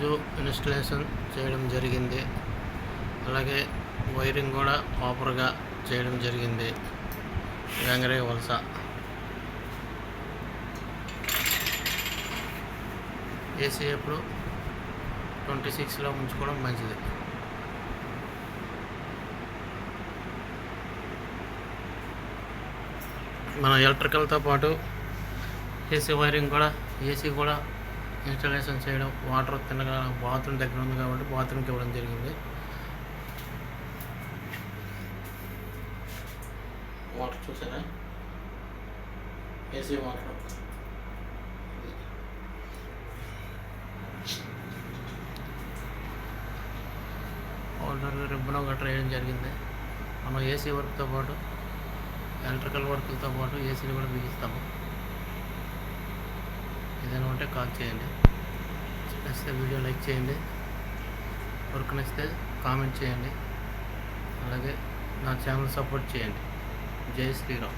Fuse installation చేయడం జరిగింది. అలాగే వైరింగ్ కూడా ప్రాపర్గా చేయడం జరిగింది. వెంగరే వలస ఏసీ ఎప్పుడు 26లో ఉంచుకోవడం మంచిది. మన ఎలక్ట్రికల్తో పాటు ఏసీ వైరింగ్ కూడా ఏసీ కూడా ఇన్స్టాలేషన్ చేయడం, వాటర్ తిన్నగా బాత్రూమ్ దగ్గర ఉంది కాబట్టి బాత్రూమ్కి ఇవ్వడం జరిగింది. వాటర్ చూసారా, ఏసీ వాటర్ రిబ్బన్ గట్రా వేయడం జరిగింది. మనం ఏసీ వర్క్తో పాటు ఎలక్ట్రికల్ వర్క్లతో పాటు ఏసీని కూడా బిగిస్తాము. ఏదైనా ఉంటే కాల్ చేయండి. నచ్చితే వీడియో లైక్ చేయండి, వర్క్ నచ్చితే కామెంట్ చేయండి, అలాగే నా ఛానల్ సపోర్ట్ చేయండి. జై శ్రీరామ్.